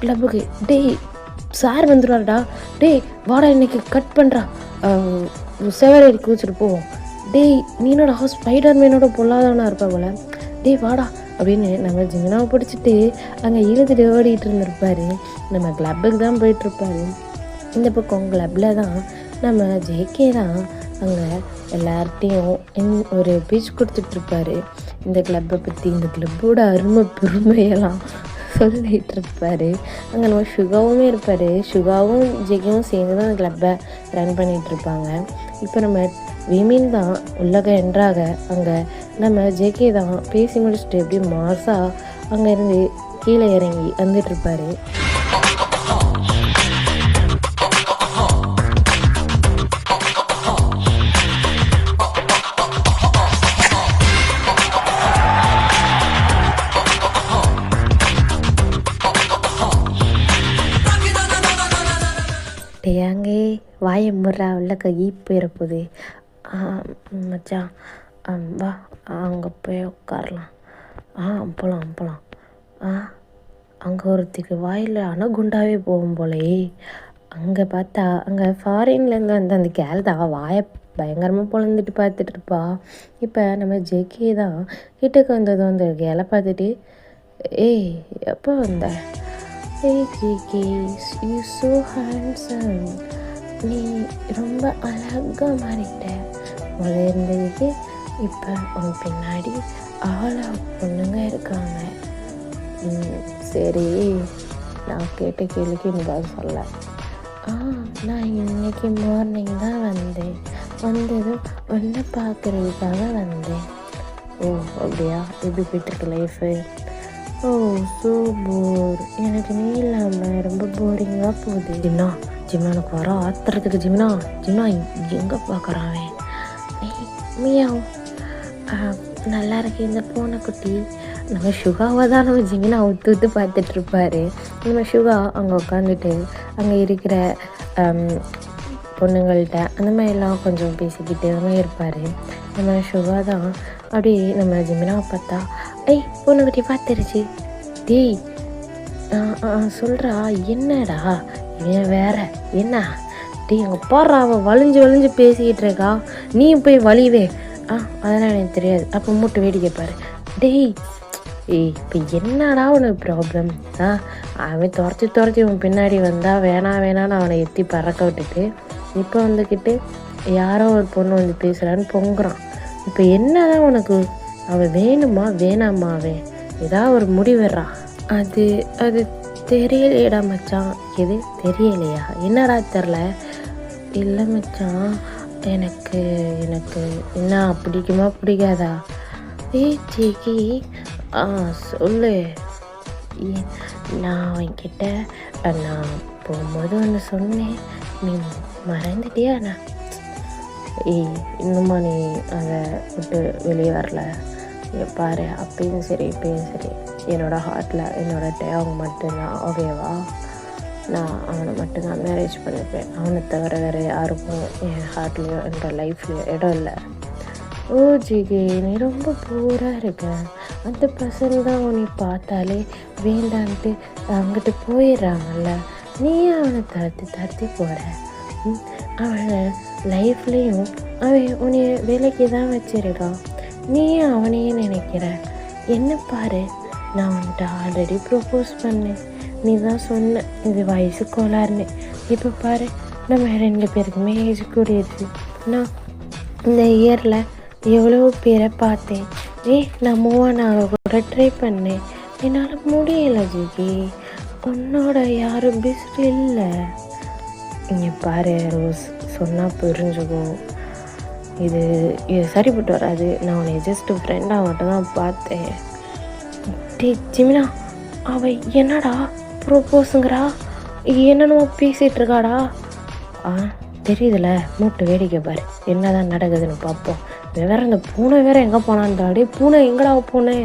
கிளப்புக்கு டேய் சார் வந்துடுவார்டா, டேய் வாடா இன்னைக்கு கட் பண்ணுறா, செவரேறி குதிச்சுட்டு போவோம், டேய் நீனோட ஸ்பைடர்மேனோட பொல்லாதவனா இருப்பா போல, டேய் வாடா அப்படின்னு நம்ம ஜிமினாவை பிடிச்சிட்டு அங்கே இழுத்துட்டு ஓடிட்டு இருந்திருப்பாரு. நம்ம கிளப்புக்கு தான் போயிட்டுருப்பாரு. இந்த பக்கம் கிளப்பில் தான் நம்ம ஜேகே தான் அங்கே எல்லார்ட்டையும் ஒரு பீச் கொடுத்துட்ருப்பாரு. இந்த கிளப்பை பற்றி, இந்த கிளப்போட அருமை பெருமையெல்லாம் சொல்லிகிட்டு இருப்பார். அங்கே நம்ம சுகாவுமே இருப்பார். சுகாவும் ஜேகேவும் சேர்ந்து தான் அந்த கிளப்பை ரன் பண்ணிகிட்ருப்பாங்க. இப்போ நம்ம விமின் தான் உள்ளக என்றாக அங்கே நம்ம ஜேகே தான் பேசி முடிச்சுட்டு எப்படி மாசாக அங்கேருந்து கீழே இறங்கி வந்துட்டுருப்பார். டேயாங்கே வாயை முறா உள்ள கை போயிட போகுது. மச்சான் வா அங்கே போய் உட்காரலாம். போகலாம். அங்கே ஒருத்திக்கு வாயில் அணகுண்டாவே போகும் போலே. அங்கே பார்த்தா அங்கே ஃபாரின்லேருந்து வந்து அந்த கேள் தான் வாயை பயங்கரமாக பொழந்துட்டு பார்த்துட்டு இருப்பா. இப்போ நம்ம ஜேகே தான் கிட்டக்கு வந்ததும் அந்த கேலை பார்த்துட்டு, ஏய் எப்போ வந்த? ஏய் ஜேகே யூ ஸோ ஹேண்ட்ஸம், நீ ரொம்ப அழகாக மாறிட்ட. முதல்ல இருந்ததுக்கு இப்போ உன் பின்னாடி ஆளா பொண்ணுங்க இருக்காங்க. சரி நான் கேட்ட கேள்விக்கு நீ பதில் சொல்ல. நான் இன்னைக்கு மார்னிங் தான் வந்ததும் ஒன்றை பார்க்குறதுக்காக வந்தேன். ஓ அப்படியா? எப்படி போய்ட்டுருக்கு லைஃபு? ஓ ஸோ போர், எனக்கு நீ இல்லாமல் ரொம்ப போரிங்காக போகுது. ஜிம்னானுக்கு வர ஆத்துறதுக்கு ஜிம்னா எங்கே பார்க்குறான்? மியாவ் நல்லா இருக்கு இந்த பூனைக்குட்டி. நம்ம சுகாவை தான் நம்ம ஜிமினா ஊற்று பார்த்துட்ருப்பாரு. நம்ம சுகா அங்கே உட்காந்துட்டு அங்கே இருக்கிற பொண்ணுங்கள்கிட்ட அந்த மாதிரிலாம் கொஞ்சம் பேசிக்கிட்டு அந்த மாதிரி இருப்பார். நம்ம சுகா தான் அப்படியே நம்ம ஜிமினாவை பார்த்தா, ஏய் பொண்ணுக்குட்டி பார்த்துருச்சு, டேய் சொல்கிறா என்னடா இவன் வேற என்ன, டேய் அங்கே பாடுறா அவன் வலிஞ்சு பேசிக்கிட்டு இருக்கா, நீ போய் வலிவே. அதெல்லாம் எனக்கு தெரியாது, அப்போ மூட்டை வேடிக்கை பாரு. டேய் இப்போ என்னடா உனக்கு ப்ராப்ளம்? அவன் துரத்தி உன் பின்னாடி வந்தால் வேணான்னு அவனை எத்தி பறக்க விட்டுட்டு இப்போ வந்துக்கிட்டு யாரோ ஒரு பொண்ணு வந்து பேசுகிறான்னு பொங்குறான். இப்போ என்னதான் உனக்கு? அவன் வேணுமா வேணாமா? அவன் ஏதாவது ஒரு முடிவுறா. அது தெரியலையடா மச்சான். எது தெரியலையா? என்னடா தெரில? இல்லை மச்சான், எனக்கு என்ன பிடிக்குமா பிடிக்காதா? ஜேகே சொல்லு. நான் அவன்கிட்ட நான் போகும்போது ஒன்று சொன்னேன், நீ மறந்துட்டியா? இன்னுமா நீ அதை விட்டு வெளியே வரல? பாரு அப்பயும் சரி இப்பயும் சரி என்னோடய ஹார்ட்டில் அவங்க மட்டும்தான். ஓகேவா? நான் அவனை மட்டும்தான் மேரேஜ் பண்ணிப்பேன். அவனை தவிர வேறு யாருக்கும் என் ஹார்ட்லேயோ என்னோட லைஃப்லேயோ இடம் இல்லை. ஓ ஜிகே நீ ரொம்ப போராக இருக்க. அந்த பசங்க தான் உன்னை பார்த்தாலே வேண்டான்ட்டு அங்கிட்டு போயிடுறாங்கல்ல, நீ அவனை தடுத்து போகிற. அவனை லைஃப்லேயும் அவன் உன்னை வேலைக்கு தான் வச்சிருக்கான். நீ அவனையே நினைக்கிற. என்ன பாரு, நான் உன்கிட்ட ஆல்ரெடி ப்ரப்போஸ் பண்ணேன், நீ தான் சொன்ன இது வயசு கோளாறுன்னு. இப்போ பாரு நம்ம 2 பேருக்குமே ஏஜ் கூடிடுச்சு. நான் இந்த இயரில் எவ்வளோ பேரை பார்த்தேன். நான் மூவானாக கூட ட்ரை பண்ணேன், என்னால் முடியலை ஜிகி. உன்னோட யாரும் பெஸ்ட் இல்லை. இங்கே பாரு ரோஸ், சொன்னால் புரிஞ்சுக்கும், இது சரிப்பட்டு வராது. நான் உன்னை ஜஸ்ட் ஃப்ரெண்டாக மட்டும்தான் பார்த்தேன். ஜிமினா அவள் என்னடா ப்ரோப்போஸுங்கிறா, என்னென்னமோ பேசிகிட்டு இருக்காடா. தெரியுதுல, மூட்டை வேடிக்கை பாரு, என்ன தான் நடக்குதுன்னு பார்ப்போம். வேற இந்த பூனை வேற எங்கே போனான்டாடே, பூனை எங்கடா பூனை?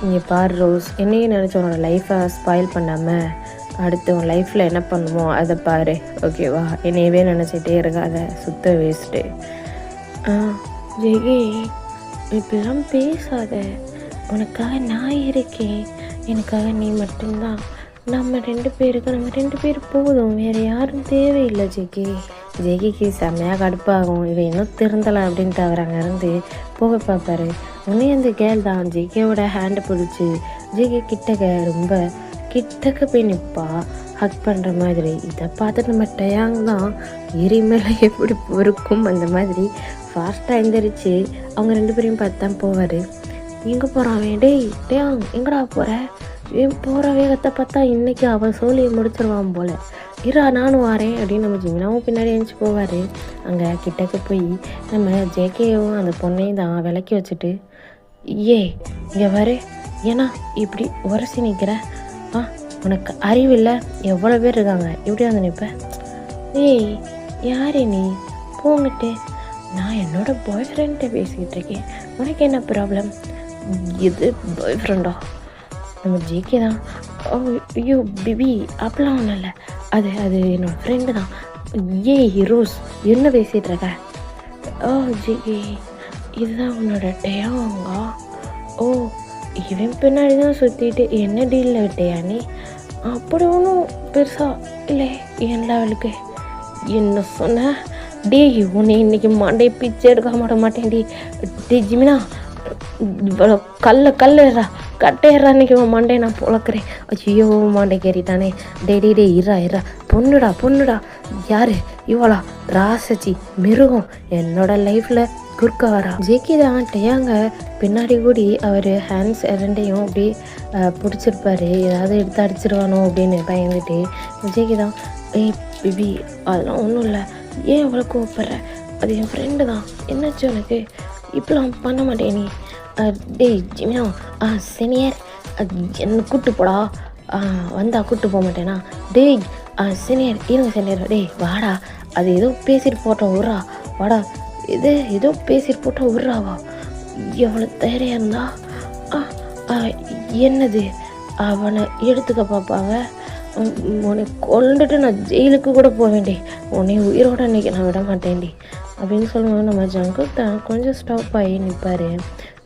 இங்கே பாரு ரோஸ், என்னையே நினச்சி உன்னோட லைஃப்பை ஸ்பாயில் பண்ணாமல் அடுத்து உன் லைஃப்பில் என்ன பண்ணுமோ அதை பாரு, ஓகேவா? என்னையவே நினச்சிட்டே இருக்காத, சுத்த வேஸ்ட்டு. ஜெகி இப்படிலாம் பேசாத, உனக்காக நான் இருக்கேன், எனக்காக நீ மட்டும்தான் நம்ம 2 பேர் போதும், வேறு யாரும் தேவையில்லை ஜேகிக்கு செம்மையாக கடுப்பாகும். இவன் இன்னும் திருந்தலை அப்படின்ட்டு அவர் அங்கேருந்து போக பார்ப்பாரு. உடனே அந்த கேர்ள் தான் ஜேகேவோட ஹேண்டை பிடிச்சி ஜேகே ரொம்ப கிட்டக்க போய் நிற்பா, ஹக் பண்ணுற மாதிரி. இதை பார்த்துட்டு நம்ம டயாங் தான் எரிமேலே எப்படி பொறுக்கும் அந்த மாதிரி ஃபாஸ்ட்டாக எழுந்திரிச்சு அவங்க 2 பேரையும் பார்த்து தான் போவார். எங்கே போகிறான் அவன்? டேயாங் எங்கடா போகிற? இவன் போகிற வேகத்தை பார்த்தா இன்றைக்கி அவன் சோழியை முடிச்சிருவான் போல். இரா நானும் வரேன் அப்படின்னு நம்ம ஜிமினாவும் பின்னாடி எழுந்துச்சி போவார். அங்கே கிட்டக்க போய் நம்ம ஜேகேவும் அந்த பொண்ணையும் தான் விளக்கி வச்சுட்டு, இங்கே வரு, ஏன்னா இப்படி உரசி நிற்கிற? உனக்கு அறிவில்லை? எவ்வளோ பேர் இருக்காங்க, இப்படி வந்து நிற்பேன்? யாரே நீ? போங்கிட்டு, நான் என்னோடய பாய் ஃப்ரெண்ட்டை பேசிக்கிட்டு இருக்கேன், உனக்கு என்ன ப்ராப்ளம்? இது பாய் ஃப்ரெண்டா? நம்ம ஜேகே தான். ஐயோ பிபி, அப்படிலாம் ஒன்றும் இல்லை, அது என்னோடய ஃப்ரெண்டு தான். ரோஸ், என்ன பேசிகிட்டு இருக்க? ஜேகே, இதுதான் உன்னோட டயாங்கா? இவன் பின்னாடி தான் சுற்றிட்டு என்ன டீலில் விட்டையா நீ? அப்படி ஒன்றும் பெருசாக இல்லை என் லெவலுக்கு. என்ன சொன்ன? உன்னை இன்னைக்கு மாண்டே பிச்சை எடுக்க மாட்டேன்டி. ஜிமினா, கல்லுறா கட்டையறா, இன்னைக்கு மண்டே நான் பொழக்கிறேன். ஐயோ மாண்டே கேறிட்டானே. டே இரா பொண்ணுடா. யாரு இவளா? ராசச்சி மிருகம் என்னோட லைஃப்பில் குறுக்க வரா. ஜேகே தான் டயாங்க பின்னாடி கூடி அவர் ஹேண்ட்ஸ் 2ஐயும் அப்படி பிடிச்சிருப்பாரு, ஏதாவது எடுத்து அடிச்சிருவானோ அப்படின்னு பயந்துட்டு. ஜேகே தான், பிபி அதெல்லாம் ஒன்றும் இல்லை, ஏன் அவ்வளோ கோவப்படுற? அது என் ஃப்ரெண்டு தான், என்னாச்சு உனக்கு? இப்பெல்லாம் பண்ண மாட்டேன் நீ. ஜிமினா, சீனியர் என்ன கூப்பிட்டு போடா. வந்தா கூப்பிட்டு போக மாட்டேனா? சீனியர் இருங்க சீனியர், வாடா, அது ஏதோ பேசிட்டு போட்டோம் விட்றா, வாடா, ஏதோ பேசிட்டு போட்டோம் விட்றாவா? எவ்வளோ தைரியம் இருந்தா? என்னது? அவனை எடுத்துக்க பாப்பாவ? உன்னை கொண்டுட்டு நான் ஜெயிலுக்கு கூட போவேன்டி, உன்னை உயிரோட அன்றைக்கி நான் விட மாட்டேன்டி அப்படின்னு சொல்லுவோம். நம்ம ஜங்குக் தான் கொஞ்சம் ஸ்டாப் ஆகி நிற்பார்.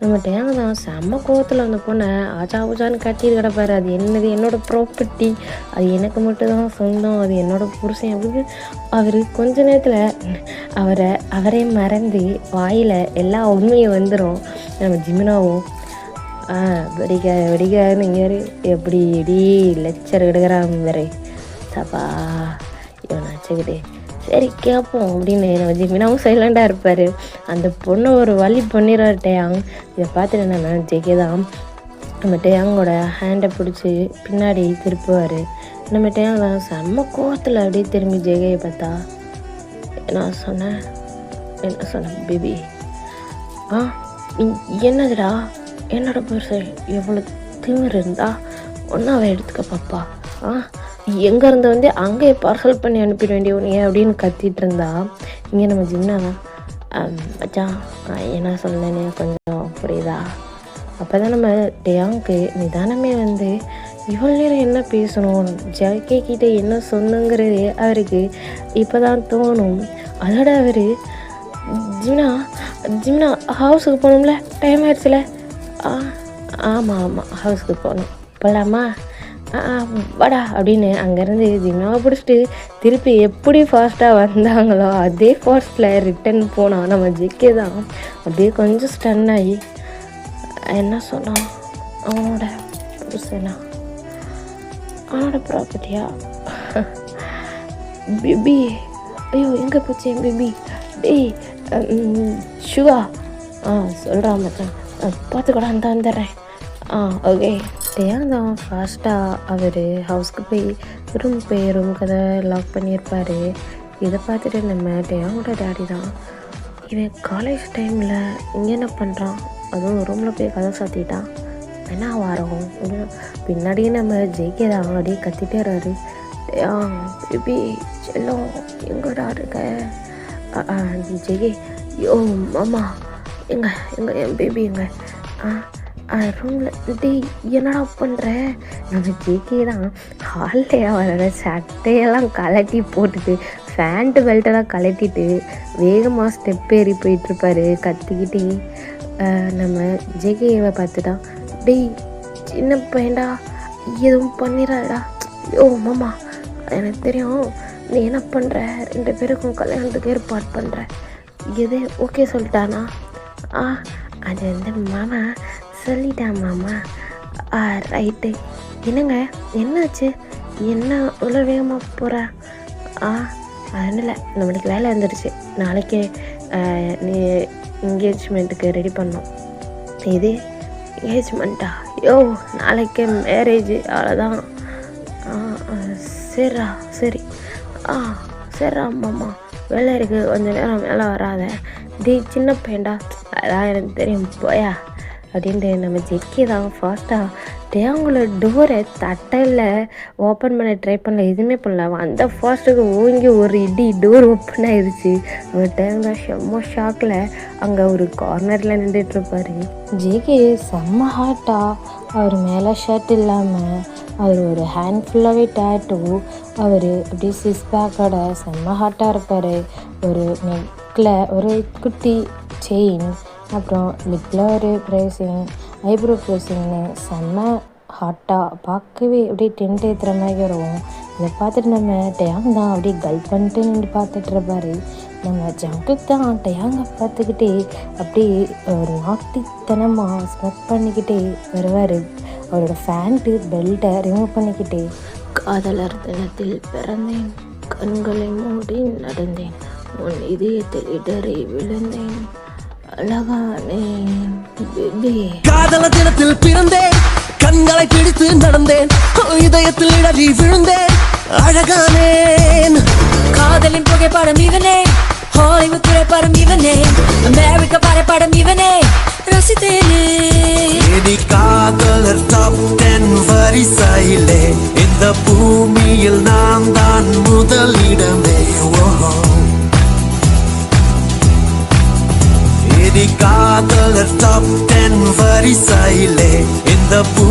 நம்ம டேங்க தான் செம்ம கோவத்தில் அந்த பொண்ணை ஆச்சான்னு கட்டிட்டு கிடப்பாரு. அது என்னது, என்னோடய ப்ராப்பர்ட்டி, அது எனக்கு மட்டும்தான் சொந்தம், அது என்னோடய புருஷன் அப்படின்னு அவர் கொஞ்ச நேரத்தில் அவரே மறந்து வாயில் எல்லா உண்மையும் வந்துடும். நம்ம ஜிமினாவும் வெடிக்காதுன்னு இங்கே எப்படி லெக்சர் எடுக்கிறான் வேறு. சப்பா இவன் வச்சுக்கிட்டு சரி கேட்போம் அப்படின்னு நம்ம ஜிமினாவும் சைலண்டாக இருப்பார். அந்த பொண்ணை ஒரு வழி பண்ணிடுறாரு டேயாங். இதை பார்த்துட்டு நம்ம ஜேகே தான் நம்ம டேயாங்கோட ஹேண்டை பிடிச்சி பின்னாடி திருப்புவார். நம்ம டேயாங் தான் செம்ம கோவத்தில் அப்படியே திரும்பி ஜேகையை பார்த்தா, என்ன சொன்னேன் பேபி? என்னதுடா? என்னோட பர்சன் எவ்வளோ திமிர் இருந்தா ஒன்றாவை எடுத்துக்க பாப்பா. எங்கேருந்து வந்து அங்கே பார்சல் பண்ணி அனுப்பிட வேண்டியவனே அப்படின்னு கத்திட்டு இருந்தா. இங்கே நம்ம ஜிம்னா தான், மச்சான் என்ன சொன்னேன்னு கொஞ்சம் புரியுதா? அப்போ தான் நம்ம டேயாங்க்கு நிதானமே வந்து இவ்வளோ நேரம் என்ன பேசணும், ஜேகே கிட்டே என்ன சொன்னங்கிறது அவருக்கு இப்போ தான் தோணும். அதோட அவர் ஜிம்னா ஹவுஸுக்கு போகணும்ல, டைம் ஆயிடுச்சுல. ஆமாம் ஹவுஸுக்கு போகணும், போகலாமா? வாடா அப்படின்னு அங்கேருந்து ஜிம்னாவை பிடிச்சிட்டு திருப்பி எப்படி ஃபாஸ்ட்டாக வந்தாங்களோ அதே ஃபாஸ்ட்டில் ரிட்டன் போனான். நம்ம ஜேகே தான் அப்படியே கொஞ்சம் ஸ்டன் ஆகி, என்ன சொன்னான்? அவனோட புருஷனா, அவனோட ப்ராப்பர்ட்டியா? பேபி, ஐயோ எங்கே போச்சு என் பேபி? ஷுவா சொல்கிறான் மச்சான், பார்த்துக்கூட அந்த வந்துடுறேன். ஓகே. டேயாங் தான் ஃபாஸ்ட்டாக அவர் ஹவுஸ்க்கு போய் ரூம் கதை லாக் பண்ணியிருப்பார். இதை பார்த்துட்டு நம்ம டேயாங்கோட டேடி தான், இவன் காலேஜ் டைமில் இங்கே என்ன பண்ணுறான், அதுவும் ரூமில் போய் கதை சாத்திட்டான், என்ன வாரம் பின்னாடியே நம்ம ஜேகே தான் அப்படியே கத்திட்டே இருறாரு. பேபி செல்லம் எங்கடா இருக்க? ஜேகே, யோ மாமா எங்க என் பேபி எங்க? ரூமில். என்னடா பண்ணுற? நம்ம ஜேகே தான் ஹாலில் அவரோட சட்டையெல்லாம் கலட்டி போட்டுட்டு ஃபேண்ட்டு பெல்ட்டெல்லாம் கலட்டிட்டு வேகமாக ஸ்டெப் ஏறி போயிட்டுருப்பாரு கத்திக்கிட்டே. நம்ம ஜேகேவை பார்த்துட்டான், சின்ன பையன்டா எதுவும் பண்ணிடாடா யோ மாமா, எனக்கு தெரியும் நீ என்ன பண்ணுற, 2 பேருக்கும் கல்யாணத்துக்கு ஏற்பாடு பண்ணுற. எது ஓகே சொல்லிட்டானா? அது வந்து மாமா சொல்லிட்டான் மாமா. ரைட்டு. என்னங்க என்னாச்சு, என்ன இவ்வளோ வேகமாக போகிற? அதனால இல்லை, நம்மளுக்கு வேலை வந்துடுச்சு. நாளைக்கு நீ என்கேஜ்மெண்ட்டுக்கு ரெடி பண்ணோம். இது என்கேஜ்மெண்ட்டா? யோ நாளைக்கு மேரேஜ், அவ்வளோதான். சரிடா சரி. சரிடா மாமா, வேலை இருக்குது, கொஞ்சம் நேரம் மேலே வராத. சின்ன பையன்டா, அதான் எனக்கு தெரியும் போயா அப்படின்ட்டு நம்ம ஜெக்கி தான் ஃபாஸ்ட்டாக தேவங்கள டோரை தட்டையில் ஓப்பன் பண்ண ட்ரை பண்ணல, எதுவுமே பண்ணல. அந்த ஃபாஸ்ட்டுக்கு ஓங்கி ஒரு இடி டோர் ஓப்பன் ஆயிடுச்சு. அந்த டைம் தான் செம்ம ஷாக்கில் அங்கே ஒரு கார்னரில் நின்றுட்டுருப்பார். ஜெக்கி செம்ம ஹாட்டாக, அவர் மேலே ஷர்ட் இல்லாமல், அவர் ஒரு ஹேண்ட் ஃபுல்லாகவே டேட்டூ, அவர் அப்படியே சிஸ் பேக்கோட செம்ம ஹாட்டாக இருப்பார். ஒரு நெக்கில் ஒரு குட்டி செயின், அப்புறம் லிப்பில் ஒரு ப்ரைஸிங், ஐப்ரோ ப்ரைஸிங்னு செம்ம ஹாட்டாக பார்க்கவே அப்படியே டென்ட் ஏற்றுற மாதிரி வரும். இதை பார்த்துட்டு நம்ம டயாங் தான் அப்படியே கல் பண்ணிட்டு நின்று பார்த்துட்ருப்பாரு. நம்ம ஜங்குக்கு தான் டயாங்கை பார்த்துக்கிட்டே அப்படியே ஒரு நாட்டித்தனமாக ஸ்மெக் பண்ணிக்கிட்டே வருவார். அவரோட ஃபேண்ட்டு பெல்ட்டை ரிமூவ் பண்ணிக்கிட்டே, காதலர் தினத்தில் பிறந்தேன், கண்களை மூடி நடந்தேன், உன் இதயத்தில் இடறி விழுந்தேன், அழகானேன் பேபி. காதலர் தினத்தில் பிறந்தேன், கண்களை பிடித்து நடந்தேன், இதயத்தில் இடறி விழுந்தேன், அழகானேன். காதலின் புகைப்படம் இவனே, ஹாலிவுட் திரைப்படம் இவனே, அமெரிக்க வரைபடம் இவனே, ரசித்தேனே. இனி காதலர் டாப் 10 வரிசையிலே இந்த பூமியில் நான் தான் முதலிடமே. இனி காதலர் டாப் 10 வரிசையிலே இந்த பூ